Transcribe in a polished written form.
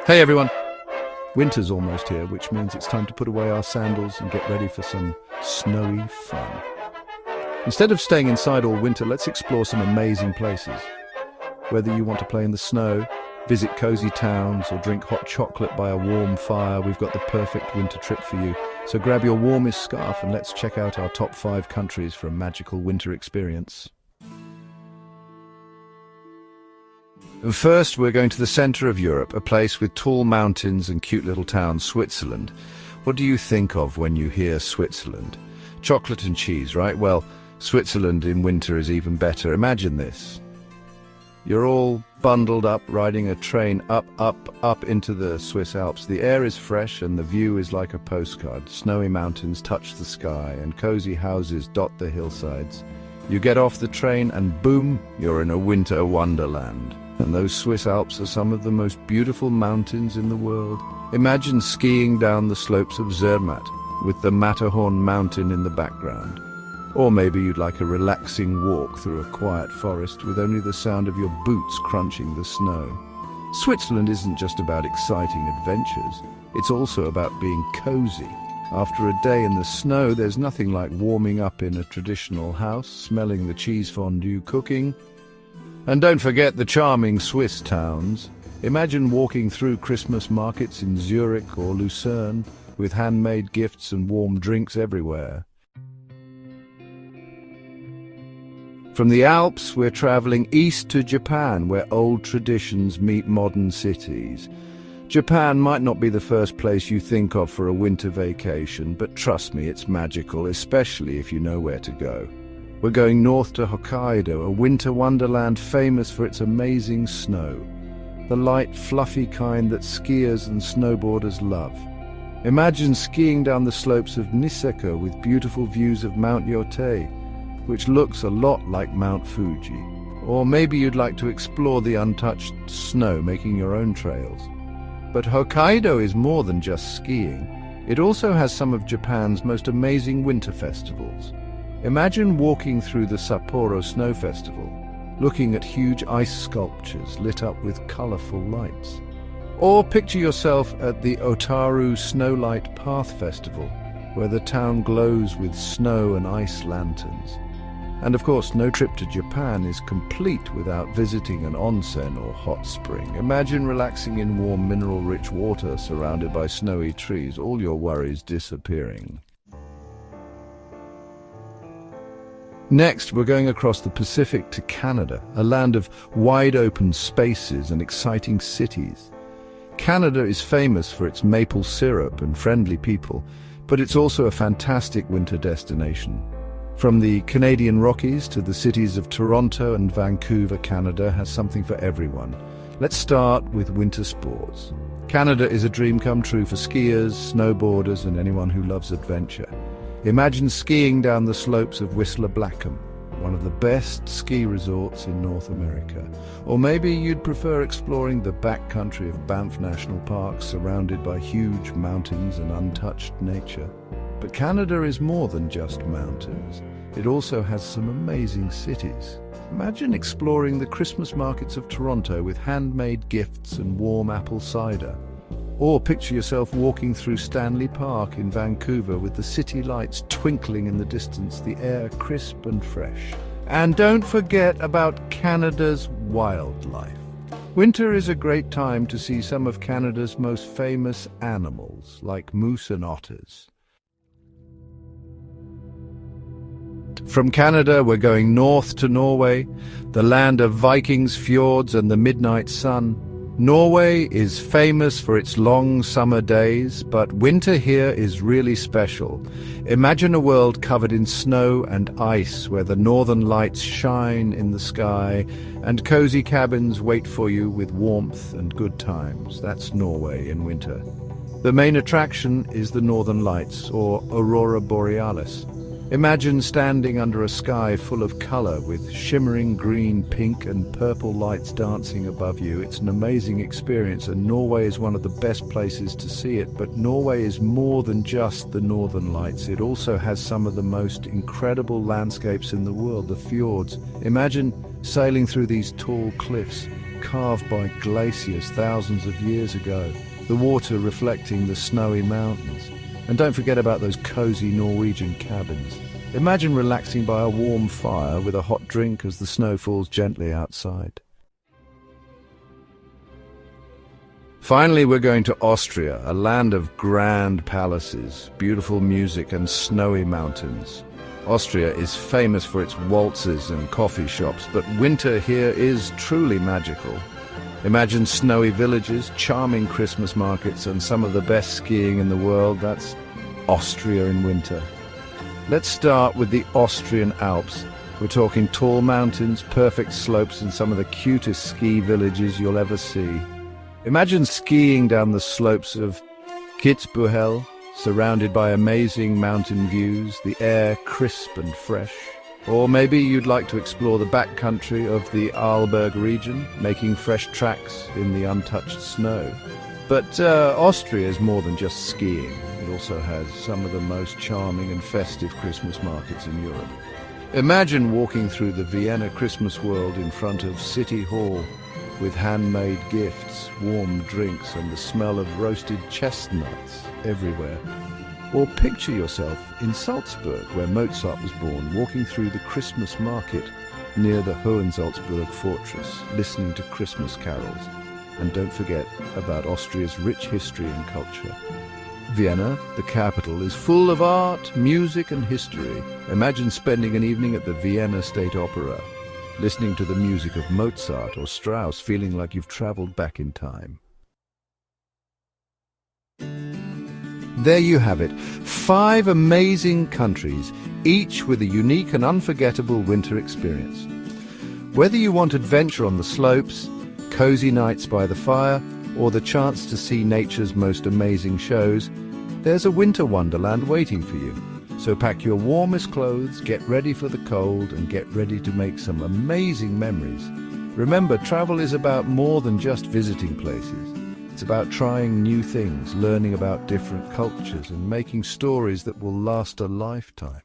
Hey everyone! Winter's almost here, which means it's time to put away our sandals and get ready for some snowy fun. Instead of staying inside all winter, let's explore some amazing places. Whether you want to play in the snow, visit cozy towns, or drink hot chocolate by a warm fire, we've got the perfect winter trip for you. So grab your warmest scarf and let's check out our top 5 countries for a magical winter experience. First, we're going to the centre of Europe, a place with tall mountains and cute little towns, Switzerland. What do you think of when you hear Switzerland? Chocolate and cheese, right? Well, Switzerland in winter is even better. Imagine this. You're all bundled up, riding a train up into the Swiss Alps. The air is fresh and the view is like a postcard. Snowy mountains touch the sky and cozy houses dot the hillsides. You get off the train and boom, you're in a winter wonderland. And those Swiss Alps are some of the most beautiful mountains in the world. Imagine skiing down the slopes of Zermatt with the Matterhorn mountain in the background. Or maybe you'd like a relaxing walk through a quiet forest with only the sound of your boots crunching the snow. Switzerland isn't just about exciting adventures, it's also about being cozy. After a day in the snow, there's nothing like warming up in a traditional house, smelling the cheese fondue cooking. And don't forget the charming Swiss towns. Imagine walking through Christmas markets in Zurich or Lucerne with handmade gifts and warm drinks everywhere. From the Alps, we're traveling east to Japan, where old traditions meet modern cities. Japan might not be the first place you think of for a winter vacation, but trust me, it's magical, especially if you know where to go. We're going north to Hokkaido, a winter wonderland famous for its amazing snow. The light, fluffy kind that skiers and snowboarders love. Imagine skiing down the slopes of Niseko with beautiful views of Mount Yotei, which looks a lot like Mount Fuji. Or maybe you'd like to explore the untouched snow, making your own trails. But Hokkaido is more than just skiing. It also has some of Japan's most amazing winter festivals. Imagine walking through the Sapporo Snow Festival, looking at huge ice sculptures lit up with colorful lights. Or picture yourself at the Otaru Snowlight Path Festival, where the town glows with snow and ice lanterns. And of course, no trip to Japan is complete without visiting an onsen or hot spring. Imagine relaxing in warm, mineral-rich water surrounded by snowy trees, all your worries disappearing. Next, we're going across the Pacific to Canada, a land of wide-open spaces and exciting cities. Canada is famous for its maple syrup and friendly people, but it's also a fantastic winter destination. From the Canadian Rockies to the cities of Toronto and Vancouver, Canada has something for everyone. Let's start with winter sports. Canada is a dream come true for skiers, snowboarders, and anyone who loves adventure. Imagine skiing down the slopes of Whistler Blackcomb, one of the best ski resorts in North America. Or maybe you'd prefer exploring the backcountry of Banff National Park, surrounded by huge mountains and untouched nature. But Canada is more than just mountains. It also has some amazing cities. Imagine exploring the Christmas markets of Toronto with handmade gifts and warm apple cider. Or picture yourself walking through Stanley Park in Vancouver with the city lights twinkling in the distance, the air crisp and fresh. And don't forget about Canada's wildlife. Winter is a great time to see some of Canada's most famous animals, like moose and otters. From Canada, we're going north to Norway, the land of Vikings, fjords, and the midnight sun. Norway is famous for its long summer days, but winter here is really special. Imagine a world covered in snow and ice, where the northern lights shine in the sky, and cozy cabins wait for you with warmth and good times. That's Norway in winter. The main attraction is the Northern Lights, or Aurora Borealis. Imagine standing under a sky full of color with shimmering green, pink, and purple lights dancing above you. It's an amazing experience, and Norway is one of the best places to see it. But Norway is more than just the Northern Lights. It also has some of the most incredible landscapes in the world, the fjords. Imagine sailing through these tall cliffs carved by glaciers thousands of years ago, the water reflecting the snowy mountains. And don't forget about those cozy Norwegian cabins. Imagine relaxing by a warm fire with a hot drink as the snow falls gently outside. Finally, we're going to Austria, a land of grand palaces, beautiful music and snowy mountains. Austria is famous for its waltzes and coffee shops, but winter here is truly magical. Imagine snowy villages, charming Christmas markets, and some of the best skiing in the world. That's Austria in winter. Let's start with the Austrian Alps. We're talking tall mountains, perfect slopes, and some of the cutest ski villages you'll ever see. Imagine skiing down the slopes of Kitzbühel, surrounded by amazing mountain views, the air crisp and fresh. Or maybe you'd like to explore the backcountry of the Arlberg region, making fresh tracks in the untouched snow. But Austria is more than just skiing. It also has some of the most charming and festive Christmas markets in Europe. Imagine walking through the Vienna Christmas world in front of City Hall, with handmade gifts, warm drinks, and the smell of roasted chestnuts everywhere. Or picture yourself in Salzburg, where Mozart was born, walking through the Christmas market near the Hohensalzburg fortress, listening to Christmas carols. And don't forget about Austria's rich history and culture. Vienna, the capital, is full of art, music, and history. Imagine spending an evening at the Vienna State Opera, listening to the music of Mozart or Strauss, feeling like you've traveled back in time. There you have it, 5 amazing countries, each with a unique and unforgettable winter experience. Whether you want adventure on the slopes, cozy nights by the fire, or the chance to see nature's most amazing shows, there's a winter wonderland waiting for you. So pack your warmest clothes, get ready for the cold, and get ready to make some amazing memories. Remember, travel is about more than just visiting places. It's about trying new things, learning about different cultures, and making stories that will last a lifetime.